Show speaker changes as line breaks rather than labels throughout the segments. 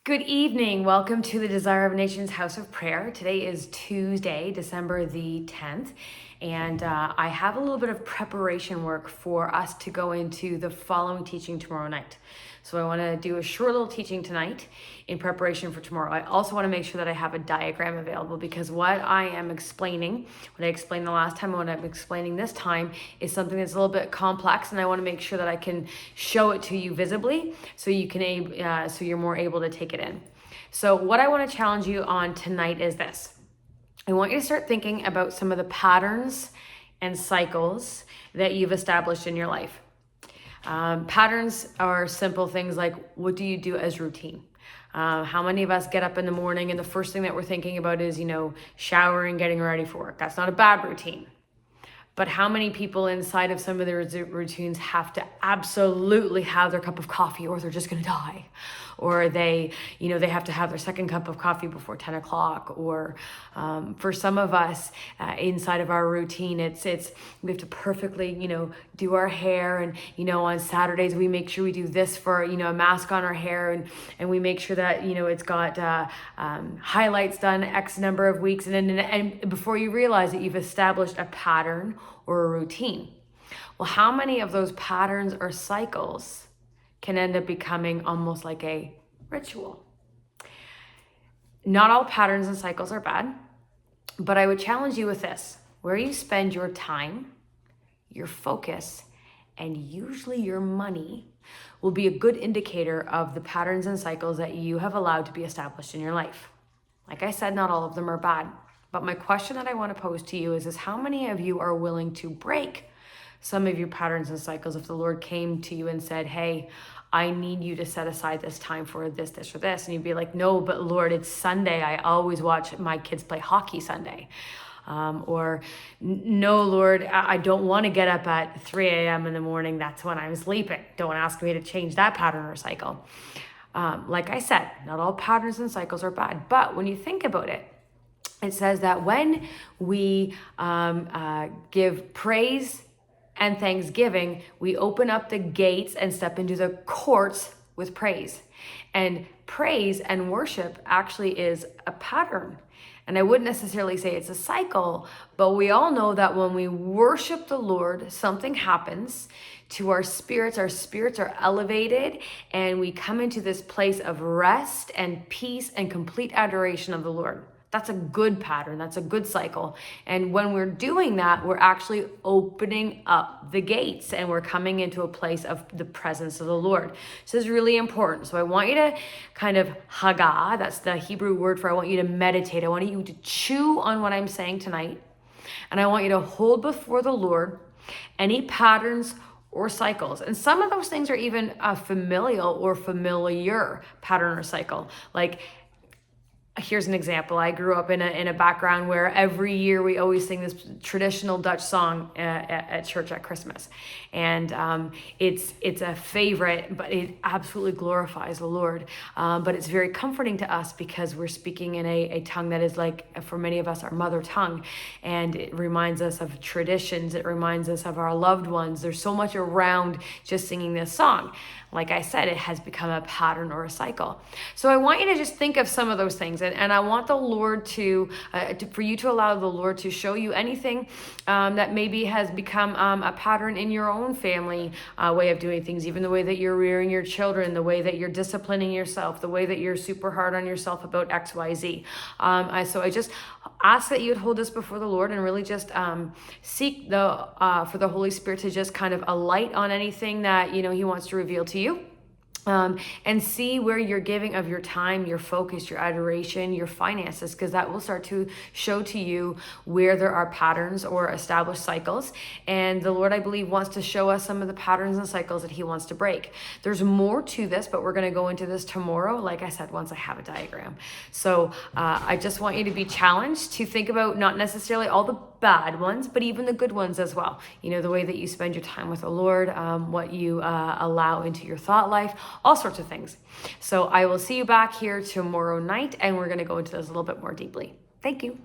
Good evening. Welcome to the Desire of Nations House of Prayer. Today is Tuesday, December the 10th, and I have a little bit of preparation work for us to go into the following teaching tomorrow night. So I want to do a short little teaching tonight in preparation for tomorrow. I also want to make sure that I have a diagram available because what I am explaining, what I explained the last time and what I'm explaining this time is something that's a little bit complex, and I want to make sure that I can show it to you visibly so you can so you're more able to take it in. So what I want to challenge you on tonight is this. I want you to start thinking about some of the patterns and cycles that you've established in your life. Patterns are simple things like, what do you do as routine? How many of us get up in the morning and the first thing that we're thinking about is, showering, getting ready for work? That's not a bad routine. But how many people inside of some of their routines have to absolutely have their cup of coffee or they're just going to die? Or they have to have their second cup of coffee before 10 o'clock. Or for some of us inside of our routine, it's we have to perfectly, do our hair. And, on Saturdays, we make sure we do this for, a mask on our hair. And we make sure that, it's got highlights done X number of weeks. And before you realize that you've established a pattern or a routine. Well, how many of those patterns or cycles can end up becoming almost like a ritual? Not all patterns and cycles are bad, but I would challenge you with this. Where you spend your time, your focus, and usually your money will be a good indicator of the patterns and cycles that you have allowed to be established in your life. Like I said, not all of them are bad. But my question that I want to pose to you is how many of you are willing to break some of your patterns and cycles if the Lord came to you and said, hey, I need you to set aside this time for this, or this. And you'd be like, no, but Lord, it's Sunday. I always watch my kids play hockey Sunday. Or no, Lord, I don't want to get up at 3 a.m. in the morning. That's when I'm sleeping. Don't ask me to change that pattern or cycle. Like I said, not all patterns and cycles are bad. But when you think about it, it says that when we give praise and thanksgiving, we open up the gates and step into the courts with praise. And praise and worship actually is a pattern. And I wouldn't necessarily say it's a cycle, but we all know that when we worship the Lord, something happens to our spirits. Our spirits are elevated and we come into this place of rest and peace and complete adoration of the Lord. That's a good pattern. That's a good cycle. And when we're doing that, we're actually opening up the gates and we're coming into a place of the presence of the Lord. So this is really important. So I want you to kind of haga, that's the Hebrew word for I want you to meditate. I want you to chew on what I'm saying tonight. And I want you to hold before the Lord any patterns or cycles. And some of those things are even a familial or familiar pattern or cycle. Like, here's an example. I grew up in a background where every year we always sing this traditional Dutch song at church at Christmas. And it's a favorite, but it absolutely glorifies the Lord. But it's very comforting to us because we're speaking in a tongue that is like, for many of us, our mother tongue. And it reminds us of traditions. It reminds us of our loved ones. There's so much around just singing this song. Like I said, it has become a pattern or a cycle. So I want you to just think of some of those things. And I want the Lord for you to allow the Lord to show you anything that maybe has become a pattern in your own family way of doing things, even the way that you're rearing your children, the way that you're disciplining yourself, the way that you're super hard on yourself about X, Y, Z. So I just ask that you would hold this before the Lord and really just seek for the Holy Spirit to just kind of alight on anything that, He wants to reveal to you. And see where you're giving of your time, your focus, your adoration, your finances, because that will start to show to you where there are patterns or established cycles. And the Lord, I believe, wants to show us some of the patterns and cycles that He wants to break. There's more to this, but we're going to go into this tomorrow, like I said, once I have a diagram. So I just want you to be challenged to think about not necessarily all the bad ones, but even the good ones as well. The way that you spend your time with the Lord, what you allow into your thought life, all sorts of things. So I will see you back here tomorrow night, and we're going to go into this a little bit more deeply. Thank you.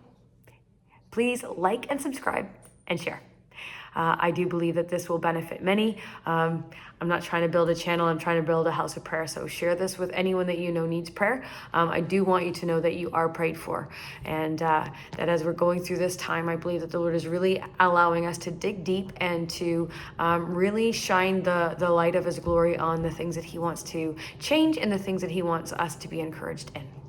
Please like and subscribe and share. I do believe that this will benefit many. I'm not trying to build a channel, I'm trying to build a house of prayer. So share this with anyone that you know needs prayer. I do want you to know that you are prayed for, and that as we're going through this time, I believe that the Lord is really allowing us to dig deep and to really shine the light of His glory on the things that He wants to change and the things that He wants us to be encouraged in.